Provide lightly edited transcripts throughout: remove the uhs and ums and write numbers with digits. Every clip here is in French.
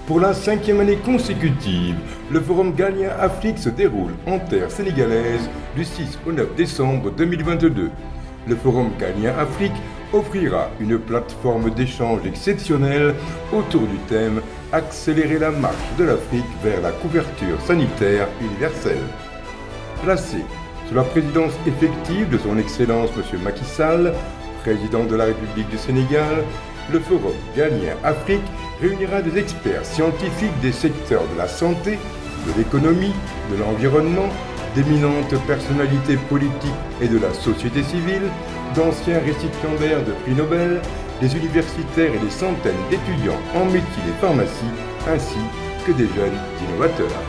Pour la 5e année consécutive, le Forum Galien Afrique se déroule en terre sénégalaise du 6 au 9 décembre 2022. Le Forum Galien Afrique offrira une plateforme d'échange exceptionnelle autour du thème « Accélérer la marche de l'Afrique vers la couverture sanitaire universelle ». Placé sous la présidence effective de son Excellence M. Macky Sall, président de la République du Sénégal, le Forum Galien Afrique réunira des experts scientifiques des secteurs de la santé, de l'économie, de l'environnement, d'éminentes personnalités politiques et de la société civile, d'anciens récipiendaires de prix Nobel, des universitaires et des centaines d'étudiants en médecine et pharmacie, ainsi que des jeunes innovateurs.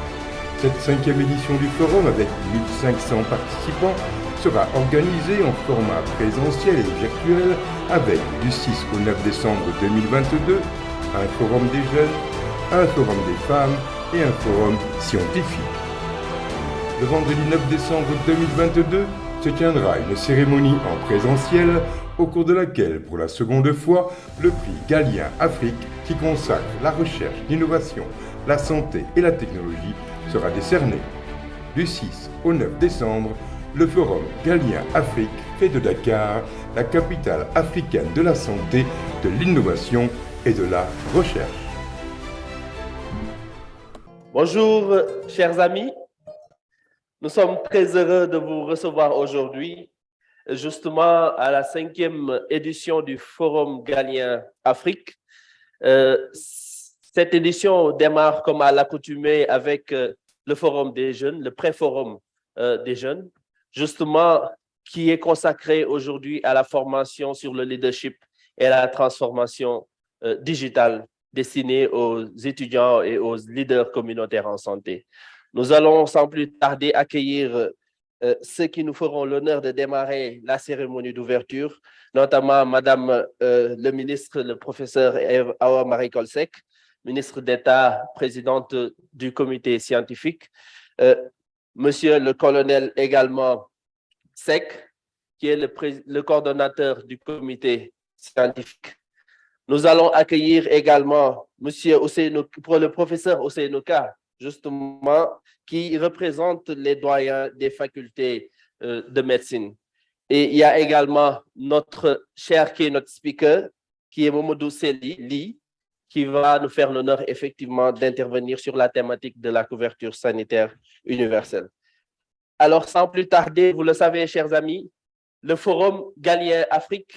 Cette 5e édition du forum, avec 1500 participants, sera organisée en format présentiel et virtuel avec, du 6 au 9 décembre 2022, un forum des jeunes, un forum des femmes et un forum scientifique. Le vendredi 9 décembre 2022 se tiendra une cérémonie en présentiel au cours de laquelle, pour la seconde fois, le prix Galien Afrique, qui consacre la recherche, l'innovation, la santé et la technologie, sera décerné. Du 6 au 9 décembre, le Forum Galien Afrique fait de Dakar la capitale africaine de la santé, de l'innovation et de la recherche. Bonjour, chers amis. Nous sommes très heureux de vous recevoir aujourd'hui, justement à la 5e édition du Forum Galien Afrique. Cette édition démarre comme à l'accoutumée avec le Forum des jeunes, le pré-forum des jeunes, justement qui est consacré aujourd'hui à la formation sur le leadership et la transformation digitale destinée aux étudiants et aux leaders communautaires en santé. Nous allons sans plus tarder accueillir ceux qui nous feront l'honneur de démarrer la cérémonie d'ouverture, notamment Madame le ministre, le professeur Awa Marie Coll Seck, ministre d'État, présidente du comité scientifique, Monsieur le colonel également Seck, qui est le coordonnateur du comité scientifique. Nous allons accueillir également le professeur Ousseynou Ka, justement, qui représente les doyens des facultés de médecine. Et il y a également notre cher keynote speaker, qui est Momodou Seli, qui va nous faire l'honneur effectivement d'intervenir sur la thématique de la couverture sanitaire universelle. Alors, sans plus tarder, vous le savez, chers amis, le Forum Galien Afrique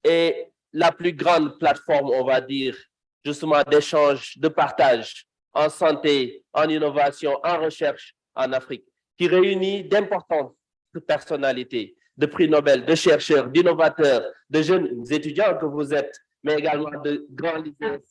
est la plus grande plateforme, on va dire, justement, d'échange, de partage en santé, en innovation, en recherche en Afrique, qui réunit d'importantes personnalités, de prix Nobel, de chercheurs, d'innovateurs, de jeunes étudiants que vous êtes, mais également de grands leaders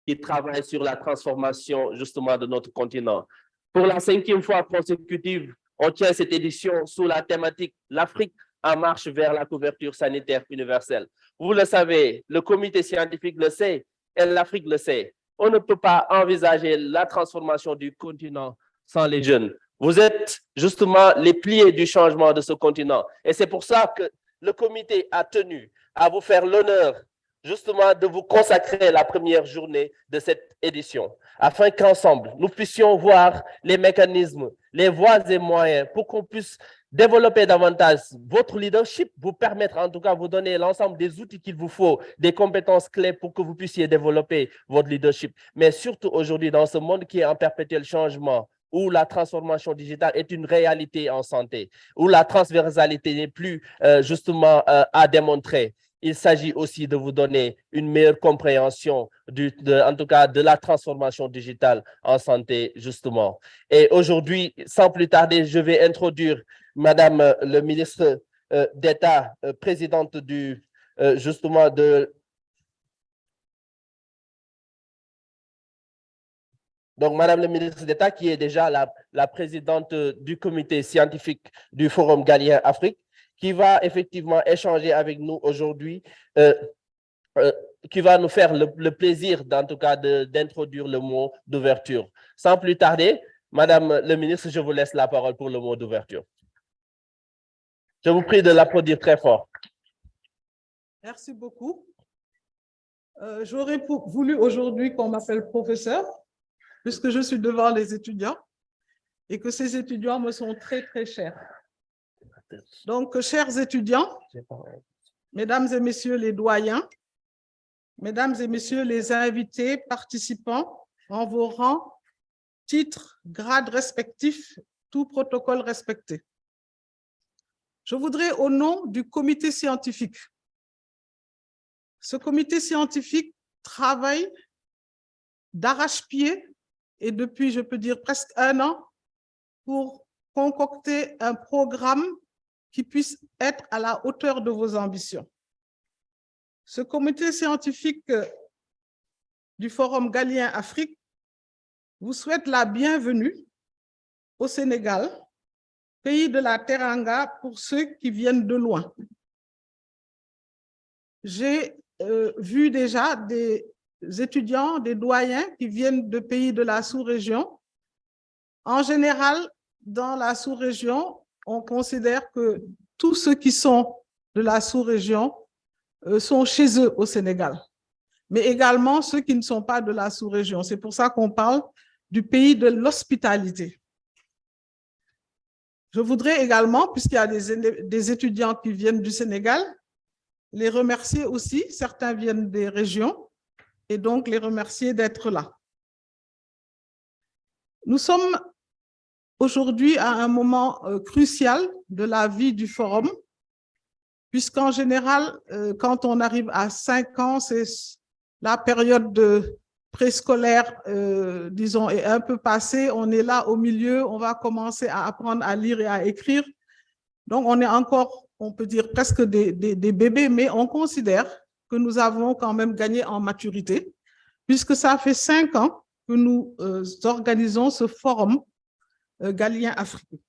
qui travaillent sur la transformation, justement, de notre continent. Pour la 5e fois consécutive, on tient cette édition sous la thématique « L'Afrique en marche vers la couverture sanitaire universelle ». Vous le savez, le comité scientifique le sait et l'Afrique le sait. On ne peut pas envisager la transformation du continent sans les jeunes. Vous êtes justement les piliers du changement de ce continent. Et c'est pour ça que le comité a tenu à vous faire l'honneur justement de vous consacrer la première journée de cette édition, afin qu'ensemble, nous puissions voir les mécanismes, les voies et moyens pour qu'on puisse développer davantage votre leadership, vous permettre en tout cas, vous donner l'ensemble des outils qu'il vous faut, des compétences clés pour que vous puissiez développer votre leadership. Mais surtout aujourd'hui, dans ce monde qui est en perpétuel changement, où la transformation digitale est une réalité en santé, où la transversalité n'est plus justement à démontrer. Il s'agit aussi de vous donner une meilleure compréhension, en tout cas, de la transformation digitale en santé, justement. Et aujourd'hui, sans plus tarder, je vais introduire Madame le ministre d'État, présidente justement de... Donc, Madame le ministre d'État, qui est déjà la présidente du comité scientifique du Forum Galien Afrique, qui va effectivement échanger avec nous aujourd'hui, qui va nous faire le plaisir, en tout cas, d'introduire le mot d'ouverture. Sans plus tarder, Madame le ministre, je vous laisse la parole pour le mot d'ouverture. Je vous prie de l'applaudir très fort. Merci beaucoup. J'aurais voulu aujourd'hui qu'on m'appelle professeur, puisque je suis devant les étudiants et que ces étudiants me sont très, très chers. Donc, chers étudiants, mesdames et messieurs les doyens, mesdames et messieurs les invités participants en vos rangs, titres, grades respectifs, tout protocole respecté. Je voudrais, au nom du comité scientifique, ce comité scientifique travaille d'arrache-pied et depuis, je peux dire, presque 1 an pour concocter un programme qui puisse être à la hauteur de vos ambitions. Ce comité scientifique du Forum Galien Afrique vous souhaite la bienvenue au Sénégal, pays de la Teranga pour ceux qui viennent de loin. J'ai vu déjà des étudiants, des doyens qui viennent de pays de la sous-région. En général, dans la sous-région, on considère que tous ceux qui sont de la sous-région sont chez eux au Sénégal, mais également ceux qui ne sont pas de la sous-région. C'est pour ça qu'on parle du pays de l'hospitalité. Je voudrais également, puisqu'il y a des étudiants qui viennent du Sénégal, les remercier aussi. Certains viennent des régions et donc les remercier d'être là. Nous sommes aujourd'hui à un moment crucial de la vie du forum, puisqu'en général, quand on arrive à 5 ans, c'est la période de préscolaire, disons, est un peu passée. On est là au milieu, on va commencer à apprendre à lire et à écrire. Donc, on est encore, on peut dire, presque des bébés, mais on considère que nous avons quand même gagné en maturité, puisque ça fait 5 ans que nous organisons ce forum Galien Afrique.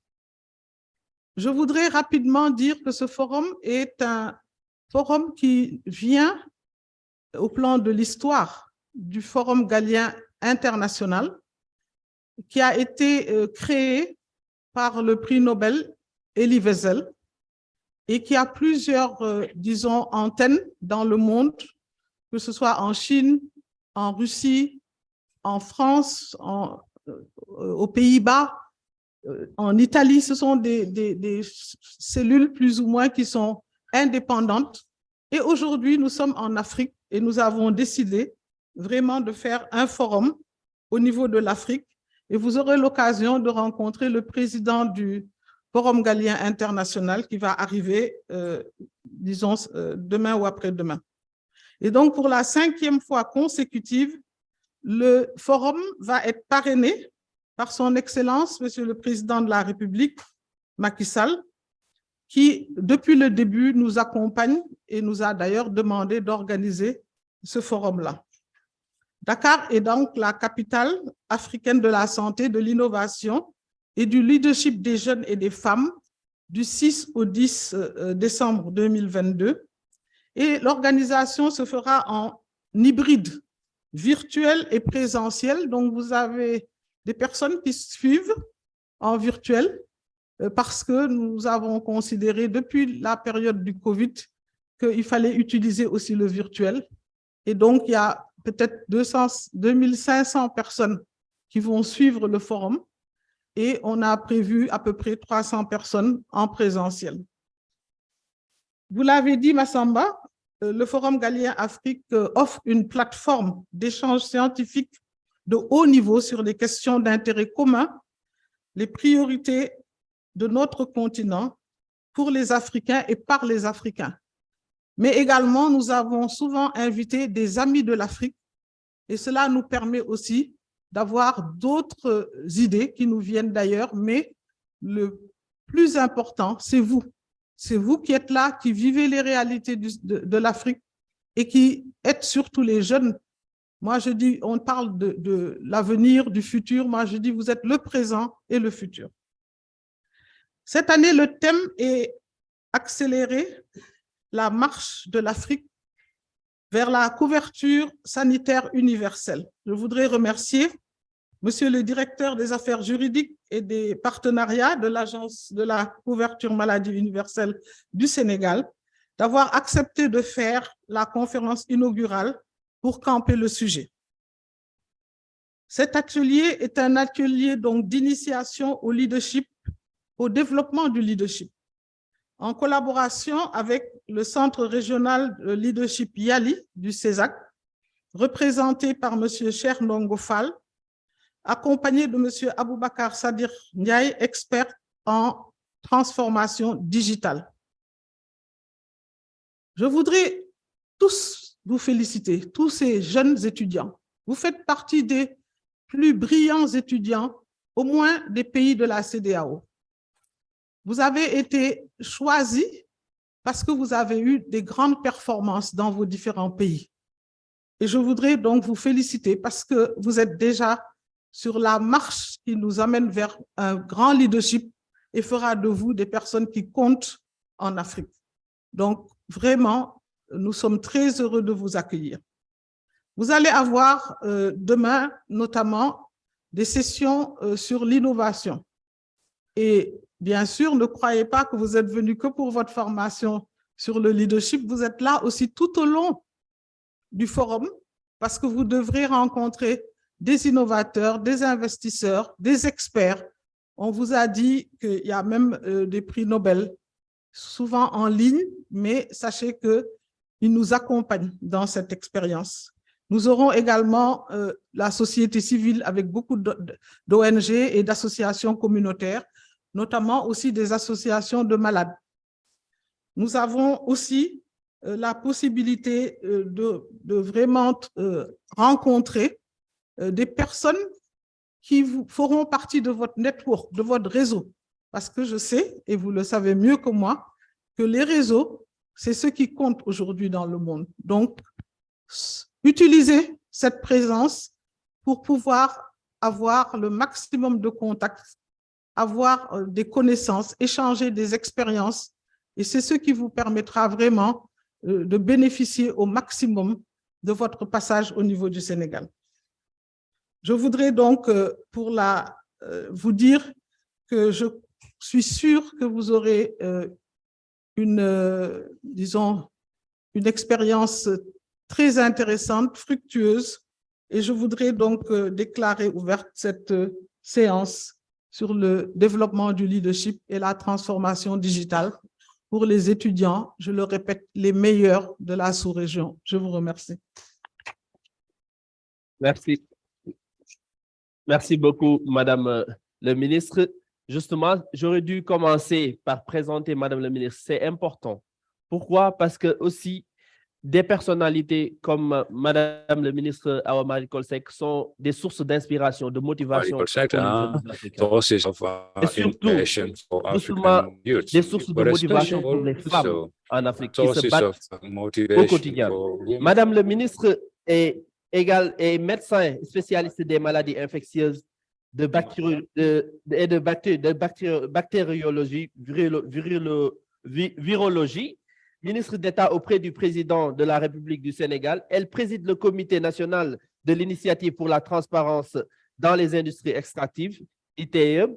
Je voudrais rapidement dire que ce forum est un forum qui vient au plan de l'histoire du Forum Galien international, qui a été créé par le prix Nobel Elie Wiesel et qui a plusieurs, disons, antennes dans le monde, que ce soit en Chine, en Russie, en France, aux Pays-Bas, en Italie. Ce sont des cellules plus ou moins qui sont indépendantes. Et aujourd'hui, nous sommes en Afrique et nous avons décidé vraiment de faire un forum au niveau de l'Afrique. Et vous aurez l'occasion de rencontrer le président du Forum Galien international qui va arriver, disons, demain ou après-demain. Et donc, pour la 5e fois consécutive, le forum va être parrainé par son Excellence, Monsieur le Président de la République, Macky Sall, qui, depuis le début, nous accompagne et nous a d'ailleurs demandé d'organiser ce forum-là. Dakar est donc la capitale africaine de la santé, de l'innovation et du leadership des jeunes et des femmes du 6 au 10 décembre 2022. Et l'organisation se fera en hybride, virtuel et présentiel. Donc, vous avez des personnes qui suivent en virtuel parce que nous avons considéré depuis la période du Covid qu'il fallait utiliser aussi le virtuel. Et donc, il y a peut-être 2500 personnes qui vont suivre le forum et on a prévu à peu près 300 personnes en présentiel. Vous l'avez dit, Massamba, le Forum Galien Afrique offre une plateforme d'échange scientifique de haut niveau sur les questions d'intérêt commun, les priorités de notre continent pour les Africains et par les Africains. Mais également, nous avons souvent invité des amis de l'Afrique et cela nous permet aussi d'avoir d'autres idées qui nous viennent d'ailleurs, mais le plus important, c'est vous. C'est vous qui êtes là, qui vivez les réalités de l'Afrique et qui êtes surtout les jeunes. Moi, je dis, on parle de l'avenir, du futur. Moi, je dis, vous êtes le présent et le futur. Cette année, le thème est accélérer la marche de l'Afrique vers la couverture sanitaire universelle. Je voudrais remercier Monsieur le directeur des affaires juridiques et des partenariats de l'Agence de la couverture maladie universelle du Sénégal d'avoir accepté de faire la conférence inaugurale pour camper le sujet. Cet atelier est un atelier donc d'initiation au leadership, au développement du leadership, en collaboration avec le Centre régional de leadership Yali du CESAC, représenté par M. Cheikh Ndongo Fall, accompagné de M. Aboubakar Sadir Ndiaye, expert en transformation digitale. Je voudrais tous vous féliciter, tous ces jeunes étudiants. Vous faites partie des plus brillants étudiants, au moins des pays de la CEDEAO. Vous avez été choisis parce que vous avez eu des grandes performances dans vos différents pays. Et je voudrais donc vous féliciter parce que vous êtes déjà sur la marche qui nous amène vers un grand leadership et fera de vous des personnes qui comptent en Afrique. Donc, vraiment, nous sommes très heureux de vous accueillir. Vous allez avoir demain, notamment, des sessions sur l'innovation. Et bien sûr, ne croyez pas que vous êtes venus que pour votre formation sur le leadership. Vous êtes là aussi tout au long du forum parce que vous devrez rencontrer des innovateurs, des investisseurs, des experts. On vous a dit qu'il y a même des prix Nobel, souvent en ligne, mais sachez qu'ils nous accompagnent dans cette expérience. Nous aurons également la société civile avec beaucoup d'ONG et d'associations communautaires, notamment aussi des associations de malades. Nous avons aussi la possibilité de vraiment rencontrer des personnes qui feront partie de votre network, de votre réseau. Parce que je sais, et vous le savez mieux que moi, que les réseaux, c'est ce qui compte aujourd'hui dans le monde. Donc, utilisez cette présence pour pouvoir avoir le maximum de contacts, avoir des connaissances, échanger des expériences. Et c'est ce qui vous permettra vraiment de bénéficier au maximum de votre passage au niveau du Sénégal. Je voudrais donc vous dire que je suis sûre que vous aurez disons, une expérience très intéressante, fructueuse, et je voudrais donc déclarer ouverte cette séance sur le développement du leadership et la transformation digitale pour les étudiants, je le répète, les meilleurs de la sous-région. Je vous remercie. Merci. Merci beaucoup, Madame le ministre. Justement, j'aurais dû commencer par présenter Madame le ministre. C'est important. Pourquoi? Parce que aussi, des personnalités comme Madame le ministre Awa Marie Coll Seck sont des sources d'inspiration, de motivation pour les jeunes Africains. Et surtout, justement, des sources de motivation pour les femmes en Afrique qui se battent au quotidien. Madame le ministre est médecin spécialiste des maladies infectieuses, de bactériologie, virologie, ministre d'État auprès du président de la République du Sénégal. Elle préside le comité national de l'initiative pour la transparence dans les industries extractives, ITE.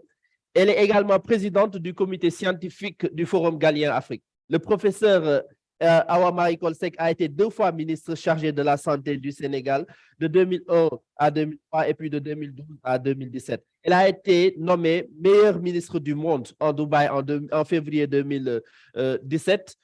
Elle est également présidente du comité scientifique du Forum Galien Afrique. Le professeur Awa Marie Coll Seck a été 2 fois ministre chargé de la Santé du Sénégal de 2001 à 2003 et puis de 2012 à 2017. Elle a été nommée meilleure ministre du monde en Dubaï en février 2017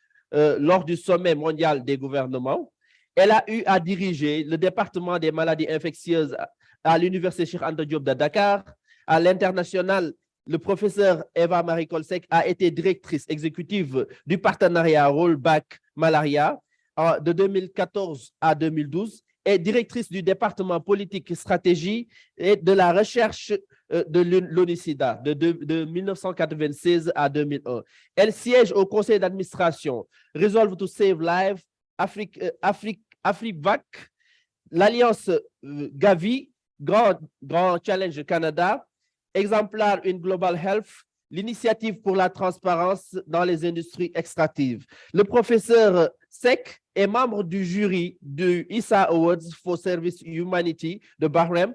lors du sommet mondial des gouvernements. Elle a eu à diriger le département des maladies infectieuses à l'université Cheikh Anta Diop de Dakar. À l'international, le professeur Eva Marie Coll Seck a été directrice exécutive du partenariat Rollback Malaria de 2014 à 2012 et directrice du département politique, stratégie et de la recherche de l'ONU-SIDA de 1996 à 2001. Elle siège au conseil d'administration Resolve to Save Lives, AfriVac, l'Alliance Gavi, Grand Challenge Canada, Exemplar in Global Health, l'initiative pour la transparence dans les industries extractives. Le professeur Seck est membre du jury du ISA Awards for Service Humanity de Bahreïn,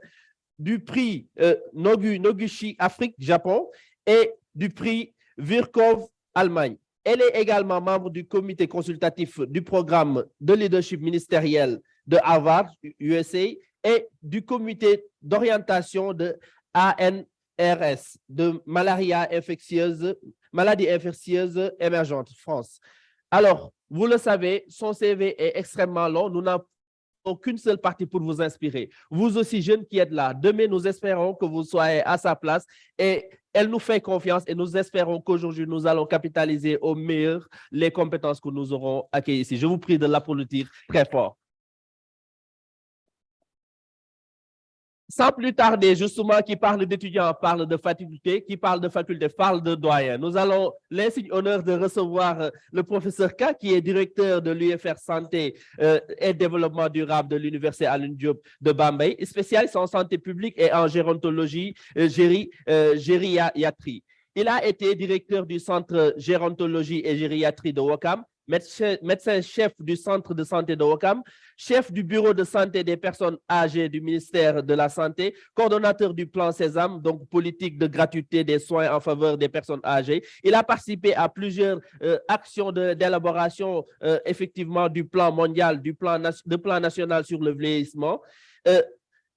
du prix Noguchi Afrique Japon et du prix Virchow Allemagne. Elle est également membre du comité consultatif du programme de leadership ministériel de Harvard, USA, et du comité d'orientation de ANRS, de maladie infectieuse émergente, France. Alors, vous le savez, son CV est extrêmement long. Nous n'avons aucune seule partie pour vous inspirer. Vous aussi, jeunes qui êtes là, demain, nous espérons que vous soyez à sa place et elle nous fait confiance et nous espérons qu'aujourd'hui, nous allons capitaliser au meilleur les compétences que nous aurons acquises ici. Je vous prie de l'applaudir très fort. Sans plus tarder, justement, qui parle d'étudiants, parle de faculté, qui parle de faculté, parle de doyen. Nous allons l'insigne honneur de recevoir le professeur K, qui est directeur de l'UFR Santé et Développement durable de l'Université Alioune Diop de Bambey, spécialiste en santé publique et en gérontologie, gériatrie. Il a été directeur du Centre gérontologie et gériatrie de Ouakam, médecin-chef du Centre de santé de Ouakam, chef du bureau de santé des personnes âgées du ministère de la Santé, coordonnateur du plan Sésame, donc politique de gratuité des soins en faveur des personnes âgées. Il a participé à plusieurs actions d'élaboration effectivement du plan mondial, du plan national sur le vieillissement.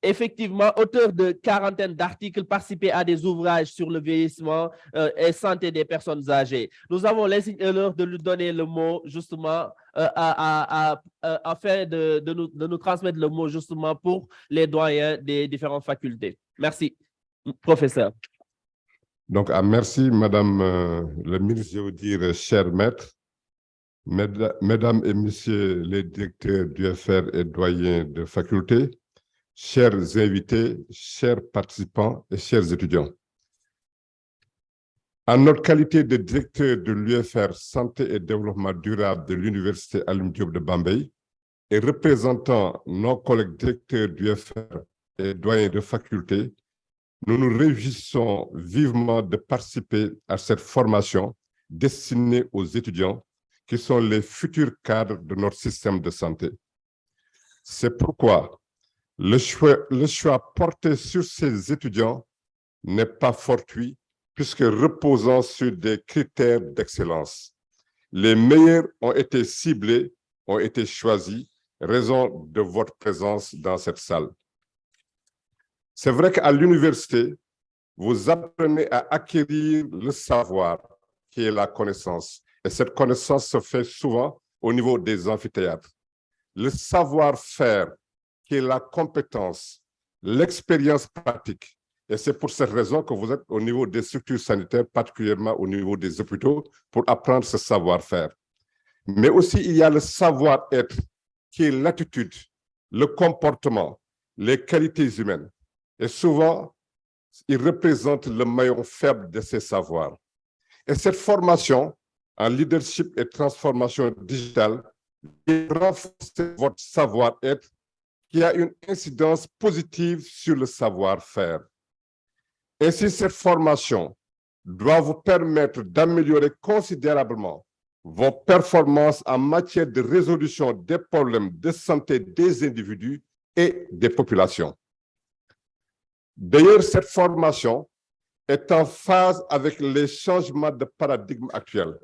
Effectivement, auteur de quarantaine d'articles, participé à des ouvrages sur le vieillissement et santé des personnes âgées. Nous avons l'honneur de lui donner le mot, justement, afin de nous transmettre le mot, justement, pour les doyens des différentes facultés. Merci, professeur. Donc, merci, Madame le ministre, je veux dire, cher maître, Mesdames et Messieurs les directeurs du FR et doyens de faculté, chers invités, chers participants et chers étudiants. En notre qualité de directeur de l'UFR Santé et Développement durable de l'Université Alioune Diop de Bambey et représentant nos collègues directeurs du FR et doyens de faculté, nous nous réjouissons vivement de participer à cette formation destinée aux étudiants qui sont les futurs cadres de notre système de santé. C'est pourquoi le choix porté sur ces étudiants n'est pas fortuit puisque reposant sur des critères d'excellence. Les meilleurs ont été ciblés, ont été choisis, raison de votre présence dans cette salle. C'est vrai qu'à l'université, vous apprenez à acquérir le savoir qui est la connaissance. Et cette connaissance se fait souvent au niveau des amphithéâtres. Le savoir-faire qui est la compétence, l'expérience pratique. Et c'est pour cette raison que vous êtes au niveau des structures sanitaires, particulièrement au niveau des hôpitaux, pour apprendre ce savoir-faire. Mais aussi, il y a le savoir-être, qui est l'attitude, le comportement, les qualités humaines. Et souvent, il représente le maillon faible de ces savoirs. Et cette formation en leadership et transformation digitale renforce votre savoir-être qui a une incidence positive sur le savoir-faire. Ainsi, cette formation doit vous permettre d'améliorer considérablement vos performances en matière de résolution des problèmes de santé des individus et des populations. D'ailleurs, cette formation est en phase avec les changements de paradigme actuels,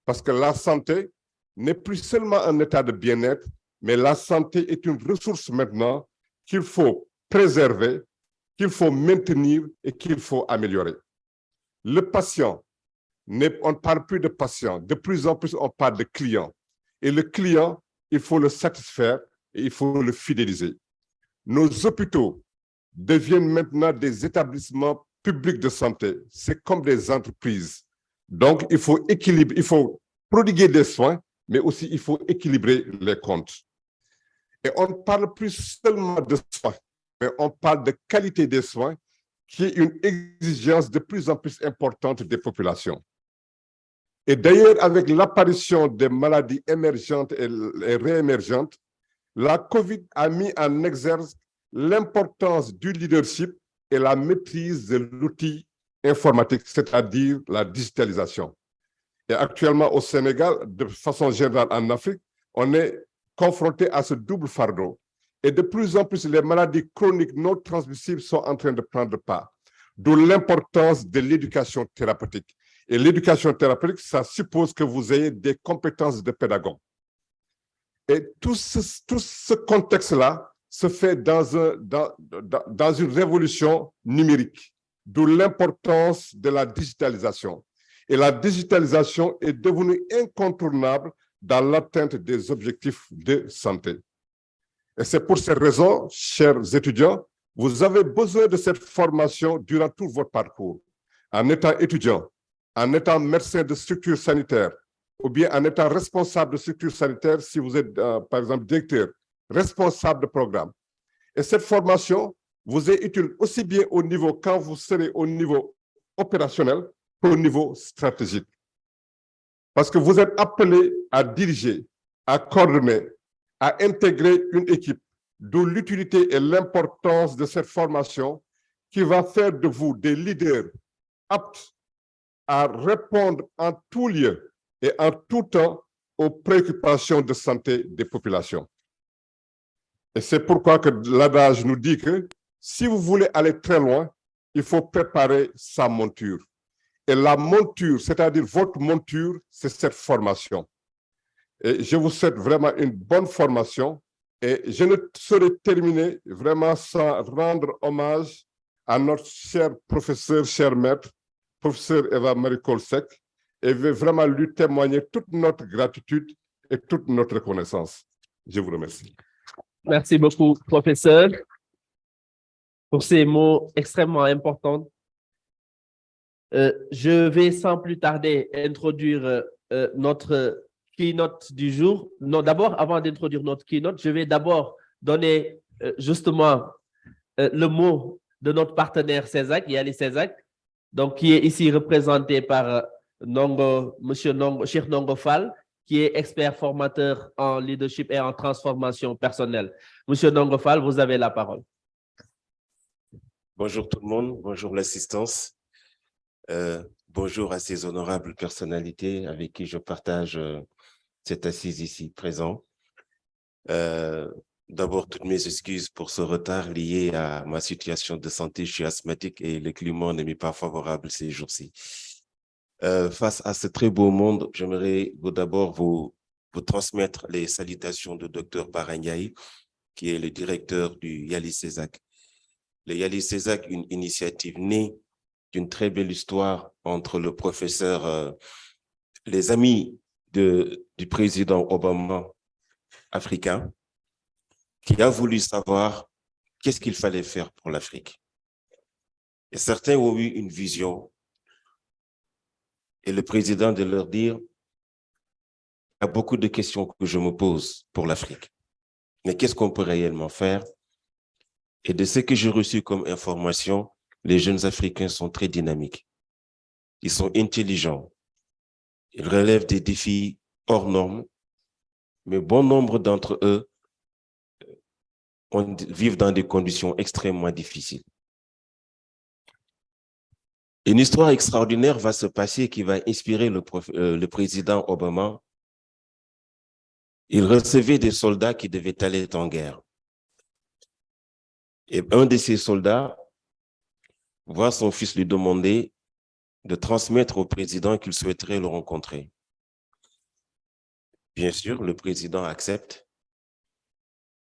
parce que la santé n'est plus seulement un état de bien-être, mais la santé est une ressource maintenant qu'il faut préserver, qu'il faut maintenir et qu'il faut améliorer. Le patient, on ne parle plus de patient, de plus en plus on parle de client. Et le client, il faut le satisfaire et il faut le fidéliser. Nos hôpitaux deviennent maintenant des établissements publics de santé. C'est comme des entreprises. Donc, il faut équilibrer, il faut prodiguer des soins, mais aussi il faut équilibrer les comptes. Et on ne parle plus seulement de soins, mais on parle de qualité des soins, qui est une exigence de plus en plus importante des populations. Et d'ailleurs, avec l'apparition des maladies émergentes et réémergentes, la COVID a mis en exergue l'importance du leadership et la maîtrise de l'outil informatique, c'est-à-dire la digitalisation. Et actuellement, au Sénégal, de façon générale en Afrique, on est confronté à ce double fardeau. Et de plus en plus, les maladies chroniques non transmissibles sont en train de prendre part. D'où l'importance de l'éducation thérapeutique. Et l'éducation thérapeutique, ça suppose que vous ayez des compétences de pédagogue. Et tout ce contexte-là, se fait dans une révolution numérique, d'où l'importance de la digitalisation. Et la digitalisation est devenue incontournable dans l'atteinte des objectifs de santé. Et c'est pour ces raisons, chers étudiants, vous avez besoin de cette formation durant tout votre parcours. En étant étudiant, en étant médecin de structure sanitaire, ou bien en étant responsable de structure sanitaire, si vous êtes, par exemple, directeur, responsable de programme. Et cette formation vous est utile aussi bien au niveau, quand vous serez au niveau opérationnel, qu'au niveau stratégique. Parce que vous êtes appelé à diriger, à coordonner, à intégrer une équipe, d'où l'utilité et l'importance de cette formation qui va faire de vous des leaders aptes à répondre en tout lieu et en tout temps aux préoccupations de santé des populations. Et c'est pourquoi que l'adage nous dit que si vous voulez aller très loin, il faut préparer sa monture. Et la monture, c'est-à-dire votre monture, c'est cette formation. Et je vous souhaite vraiment une bonne formation. Et je ne saurais terminer vraiment sans rendre hommage à notre cher professeur, cher maître, professeur Eva-Marie Kolsek, et veut vraiment lui témoigner toute notre gratitude et toute notre reconnaissance. Je vous remercie. Merci beaucoup, professeur, pour ces mots extrêmement importants. Je vais sans plus tarder introduire notre keynote du jour. Non, d'abord, avant d'introduire notre keynote, je vais d'abord donner justement le mot de notre partenaire CESAC, Yali CESAC, donc qui est ici représenté par Monsieur Cheikh Ndongo Fall, qui est expert formateur en leadership et en transformation personnelle. Monsieur Ndongo Fall, vous avez la parole. Bonjour tout le monde, bonjour l'assistance. Bonjour à ces honorables personnalités avec qui je partage cette assise ici présent. D'abord, toutes mes excuses pour ce retard lié à ma situation de santé. Je suis asthmatique et le climat ne m'est pas favorable ces jours-ci. Face à ce très beau monde, j'aimerais d'abord vous transmettre les salutations de Dr Barangay, qui est le directeur du Yali CESAC. Le Yali CESAC, une initiative née d'une très belle histoire entre le professeur, les amis du président Obama africain, qui a voulu savoir qu'est-ce qu'il fallait faire pour l'Afrique. Et certains ont eu une vision, et le président de leur dire, il y a beaucoup de questions que je me pose pour l'Afrique, mais qu'est-ce qu'on peut réellement faire? Et de ce que j'ai reçu comme information, les jeunes Africains sont très dynamiques. Ils sont intelligents. Ils relèvent des défis hors normes, mais bon nombre d'entre eux vivent dans des conditions extrêmement difficiles. Une histoire extraordinaire va se passer qui va inspirer le président Obama. Il recevait des soldats qui devaient aller en guerre. Et un de ces soldats voit son fils lui demander de transmettre au président qu'il souhaiterait le rencontrer. Bien sûr, le président accepte.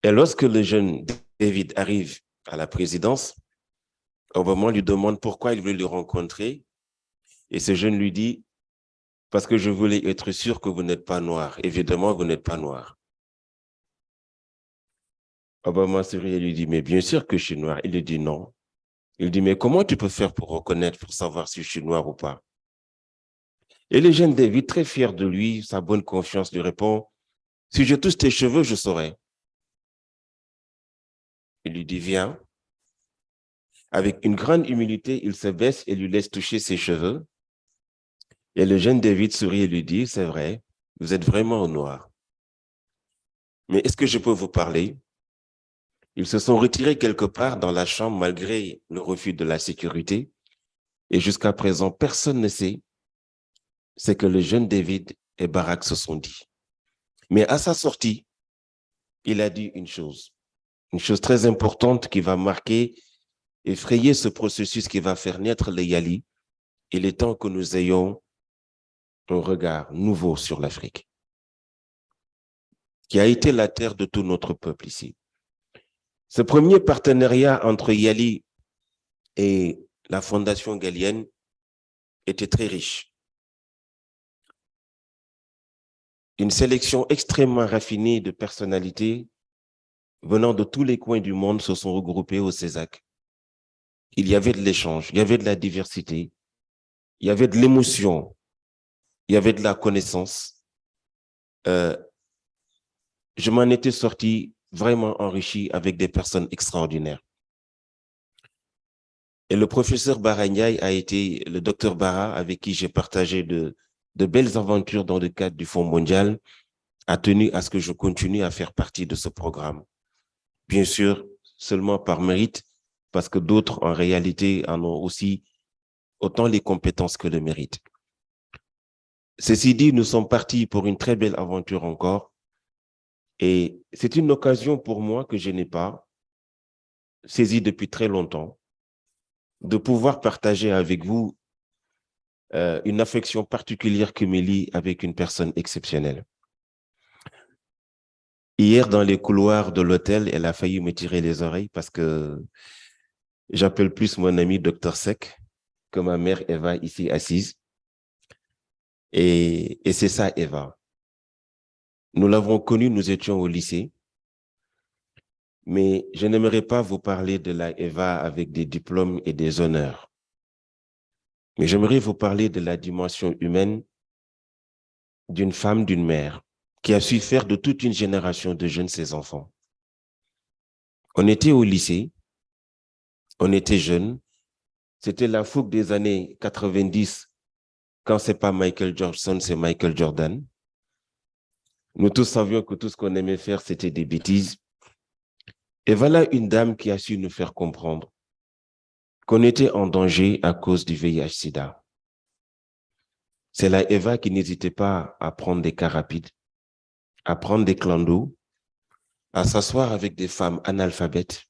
Et lorsque le jeune David arrive à la présidence, Obama lui demande pourquoi il veut le rencontrer. Et ce jeune lui dit, parce que je voulais être sûr que vous n'êtes pas noir. Évidemment, vous n'êtes pas noir. Obama sourit et lui dit, mais bien sûr que je suis noir. Il lui dit non. Il dit, mais comment tu peux faire pour reconnaître, pour savoir si je suis noir ou pas? Et le jeune David, très fier de lui, sa bonne confiance, lui répond, si je touche tes cheveux, je saurai. Il lui dit, viens. Avec une grande humilité, il se baisse et lui laisse toucher ses cheveux. Et le jeune David sourit et lui dit, c'est vrai, vous êtes vraiment noir. Mais est-ce que je peux vous parler? Ils se sont retirés quelque part dans la chambre malgré le refus de la sécurité. Et jusqu'à présent, personne ne sait ce que le jeune David et Barack se sont dit. Mais à sa sortie, il a dit une chose très importante qui va marquer, effrayer ce processus qui va faire naître les Yali. Il est temps que nous ayons un regard nouveau sur l'Afrique, qui a été la terre de tout notre peuple ici. Ce premier partenariat entre YALI et la Fondation Galienne était très riche. Une sélection extrêmement raffinée de personnalités venant de tous les coins du monde se sont regroupées au CESAC. Il y avait de l'échange, il y avait de la diversité, il y avait de l'émotion, il y avait de la connaissance. Je m'en étais sorti vraiment enrichi avec des personnes extraordinaires. Et le professeur Bara Ndiaye a été le docteur Bara avec qui j'ai partagé de belles aventures dans le cadre du Fonds mondial, a tenu à ce que je continue à faire partie de ce programme. Bien sûr, seulement par mérite, parce que d'autres, en réalité, en ont aussi autant les compétences que le mérite. Ceci dit, nous sommes partis pour une très belle aventure encore. Et c'est une occasion pour moi que je n'ai pas saisie depuis très longtemps, de pouvoir partager avec vous une affection particulière qui me lie avec une personne exceptionnelle. Hier, dans les couloirs de l'hôtel, elle a failli me tirer les oreilles parce que j'appelle plus mon ami Dr Sec que ma mère Eva ici assise. Et c'est ça, Eva. Nous l'avons connue, nous étions au lycée. Mais je n'aimerais pas vous parler de la Eva avec des diplômes et des honneurs. Mais j'aimerais vous parler de la dimension humaine d'une femme, d'une mère, qui a su faire de toute une génération de jeunes ses enfants. On était au lycée, on était jeunes, c'était la fougue des années 90, quand c'est pas Michael Jordan, c'est Michael Jordan. Nous tous savions que tout ce qu'on aimait faire, c'était des bêtises. Et voilà une dame qui a su nous faire comprendre qu'on était en danger à cause du VIH-Sida. C'est la Eva qui n'hésitait pas à prendre des cas rapides, à prendre des clandos, à s'asseoir avec des femmes analphabètes,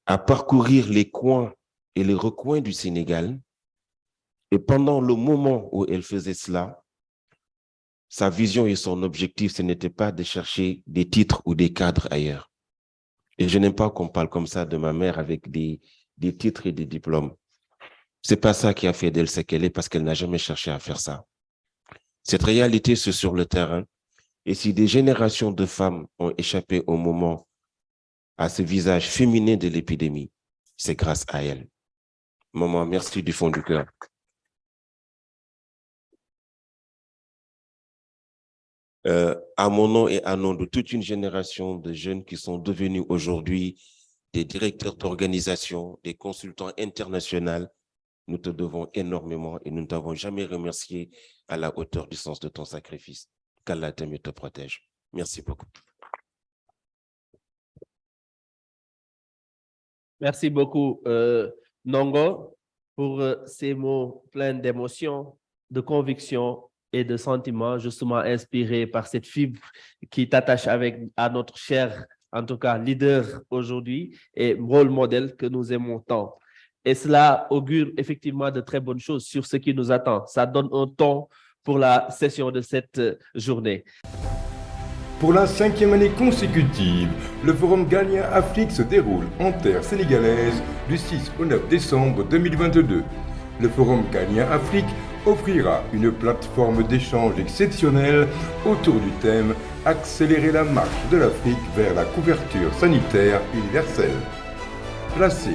à parcourir les coins et les recoins du Sénégal. Et pendant le moment où elle faisait cela, sa vision et son objectif, ce n'était pas de chercher des titres ou des cadres ailleurs. Et je n'aime pas qu'on parle comme ça de ma mère avec des titres et des diplômes. C'est pas ça qui a fait d'elle ce qu'elle est, parce qu'elle n'a jamais cherché à faire ça. Cette réalité, c'est sur le terrain. Et si des générations de femmes ont échappé au moment à ce visage féminin de l'épidémie, c'est grâce à elle. Maman, merci du fond du cœur. À mon nom et à nom de toute une génération de jeunes qui sont devenus aujourd'hui des directeurs d'organisation, des consultants internationaux, nous te devons énormément et nous ne t'avons jamais remercié à la hauteur du sens de ton sacrifice. Qu'Allah t'aime et te protège. Merci beaucoup. Merci beaucoup, Nongo, pour ces mots pleins d'émotion, de conviction et de sentiments, justement inspirés par cette fibre qui t'attache à notre cher, en tout cas, leader aujourd'hui et rôle modèle que nous aimons tant. Et cela augure effectivement de très bonnes choses sur ce qui nous attend. Ça donne un ton pour la session de cette journée. Pour la 5e année consécutive, le Forum Ghalien Afrique se déroule en terre sénégalaise du 6 au 9 décembre 2022. Le Forum Ghalien Afrique offrira une plateforme d'échange exceptionnelle autour du thème « Accélérer la marche de l'Afrique vers la couverture sanitaire universelle ». Placé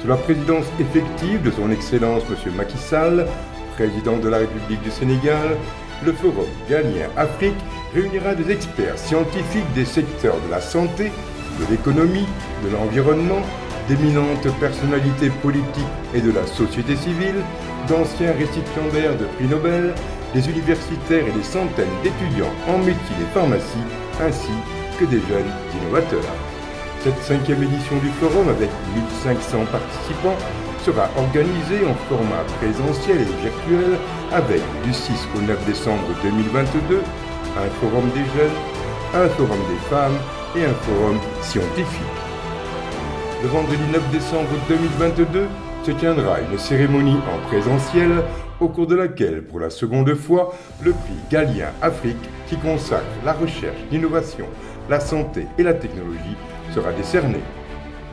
sous la présidence effective de son Excellence M. Macky Sall, président de la République du Sénégal, le Forum Ghalien Afrique réunira des experts scientifiques des secteurs de la santé, de l'économie, de l'environnement, d'éminentes personnalités politiques et de la société civile, d'anciens récipiendaires de prix Nobel, des universitaires et des centaines d'étudiants en médecine et pharmacie, ainsi que des jeunes innovateurs. Cette 5e édition du forum, avec 1500 participants, sera organisée en format présentiel et virtuel avec, du 6 au 9 décembre 2022, un forum des jeunes, un forum des femmes et un forum scientifique. Le vendredi 9 décembre 2022 se tiendra une cérémonie en présentiel au cours de laquelle, pour la seconde fois, le prix Ghalien Afrique, qui consacre la recherche, l'innovation, la santé et la technologie, sera décerné.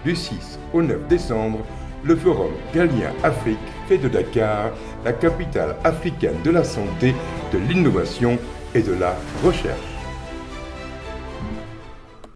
Du 6 au 9 décembre, le Forum Galien Afrique fait de Dakar la capitale africaine de la santé, de l'innovation et de la recherche.